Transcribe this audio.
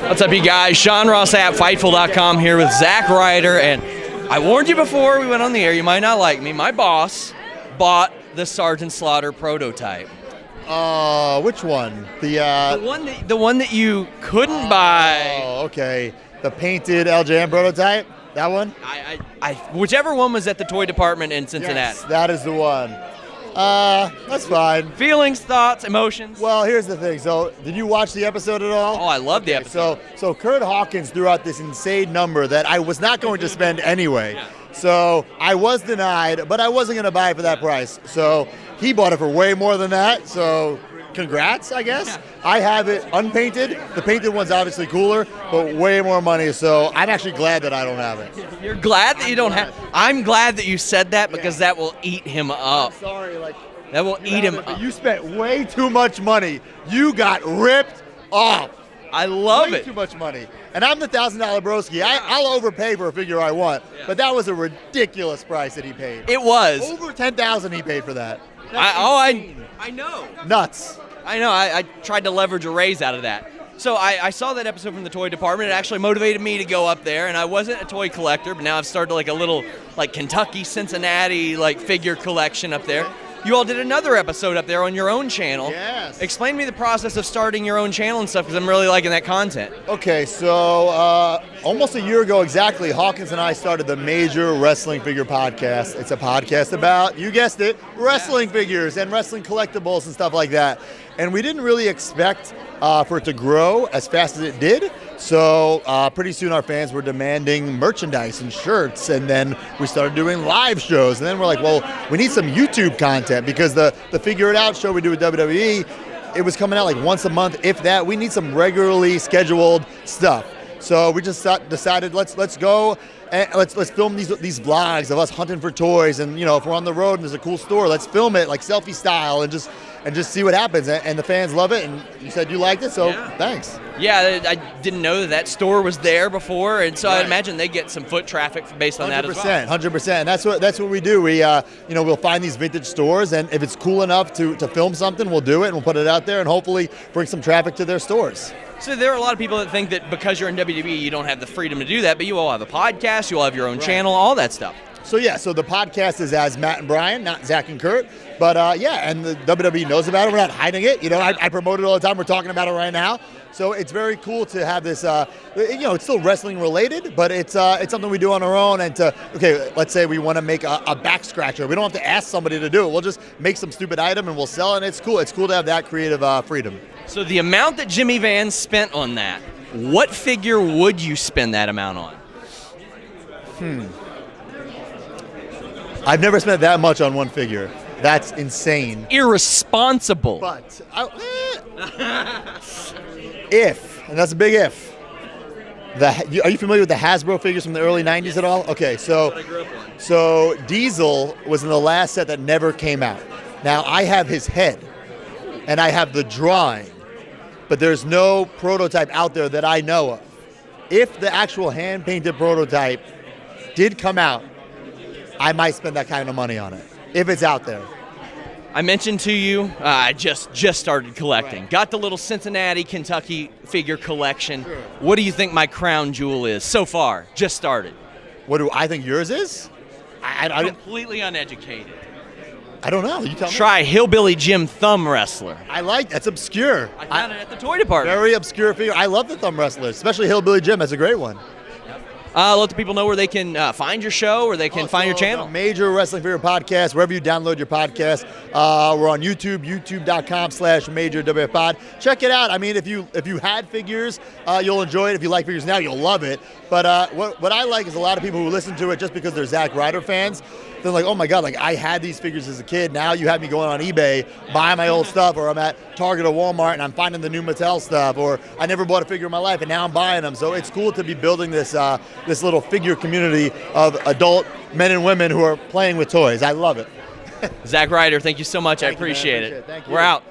What's up, you guys? Sean Ross Sapp, Fightful.com here with Zack Ryder, and I warned you before we went on the air, you might not like me. My boss bought the Sergeant Slaughter prototype. Which one? The one that you couldn't buy. Oh, okay. The painted LJN prototype? That one? Whichever one was at the toy department in Cincinnati. Yes, that is the one. That's fine. Feelings, thoughts, emotions? Well, here's the thing. So, did you watch the episode at all? Oh, I love the episode. So Kurt Hawkins threw out this insane number that I was not going to spend anyway. Yeah. So, I was denied, but I wasn't going to buy it for that price. So, he bought it for way more than that. So, congrats, I guess. Yeah. I have it unpainted. The painted one's obviously cooler, but way more money. So, I'm actually glad that I don't have it. You're glad that you don't have. I'm glad that you said that because that will eat him up. I'm sorry, That will eat him up. You spent way too much money. You got ripped off. I love Way it. too much money. And I'm the $1,000 broski. I'll overpay for a figure I want. Yeah. But that was a ridiculous price that he paid. It was. Over $10,000 he paid for that. I know. Nuts. I know. I tried to leverage a raise out of that. So I saw that episode from the toy department. It actually motivated me to go up there, and I wasn't a toy collector, but now I've started like a little Kentucky, Cincinnati figure collection up there. You all did another episode up there on your own channel. Yes. Explain to me the process of starting your own channel and stuff, because I'm really liking that content. Okay, so almost a year ago exactly, Hawkins and I started the Major Wrestling Figure Podcast. It's a podcast about, you guessed it, wrestling figures and wrestling collectibles and stuff like that. And we didn't really expect for it to grow as fast as it did. So pretty soon our fans were demanding merchandise and shirts, and then we started doing live shows. And then we're like, well, we need some YouTube content because the Figure It Out show we do with WWE, it was coming out like once a month, if that. We need some regularly scheduled stuff. So we just decided let's go and let's film these vlogs of us hunting for toys, and if we're on the road and there's a cool store, let's film it like selfie style and just see what happens. And the fans love it, and you said you liked it, so Thanks. Yeah, I didn't know that store was there before, and so Right. I imagine they get some foot traffic based on that as well. 100%, and that's what we do. We we'll find these vintage stores, and if it's cool enough to film something, we'll do it and we'll put it out there and hopefully bring some traffic to their stores. So there are a lot of people that think that because you're in WWE, you don't have the freedom to do that, but you all have a podcast, you all have your own channel, all that stuff. So so the podcast is as Matt and Brian, not Zach and Kurt. But and the WWE knows about it. We're not hiding it. I promote it all the time. We're talking about it right now. So it's very cool to have this. It's still wrestling related, but it's something we do on our own. And let's say we want to make a back scratcher. We don't have to ask somebody to do it. We'll just make some stupid item and we'll sell it. And it's cool. It's cool to have that creative freedom. So the amount that Jimmy Van spent on that, what figure would you spend that amount on? I've never spent that much on one figure. That's insane. Irresponsible. But if, and that's a big if. Are you familiar with the Hasbro figures from the early 90s at all? Okay, so Diesel was in the last set that never came out. Now I have his head, and I have the drawing, but there's no prototype out there that I know of. If the actual hand-painted prototype did come out, I might spend that kind of money on it, if it's out there. I mentioned to you, I just started collecting. Right. Got the little Cincinnati, Kentucky figure collection. Sure. What do you think my crown jewel is so far? Just started. What do I think yours is? I Completely uneducated. don't know. You tell me. Try Hillbilly Jim Thumb Wrestler. That's obscure. I found it at the toy department. Very obscure figure. I love the thumb wrestlers, especially Hillbilly Jim. That's a great one. Let the people know where they can find your show, or they can find your channel. The Major Wrestling Figure Podcast, wherever you download your podcast. We're on YouTube, youtube.com/MajorWFPod. Check it out. I mean, if you had figures, you'll enjoy it. If you like figures now, you'll love it. But what I like is a lot of people who listen to it just because they're Zack Ryder fans. They're like, oh my God, I had these figures as a kid. Now you have me going on eBay, buying my old stuff, or I'm at Target or Walmart and I'm finding the new Mattel stuff, or I never bought a figure in my life and now I'm buying them. So it's cool to be building this little figure community of adult men and women who are playing with toys. I love it. Zack Ryder, thank you so much. I Thank you, man. appreciate Appreciate it. it. Thank you. We're out.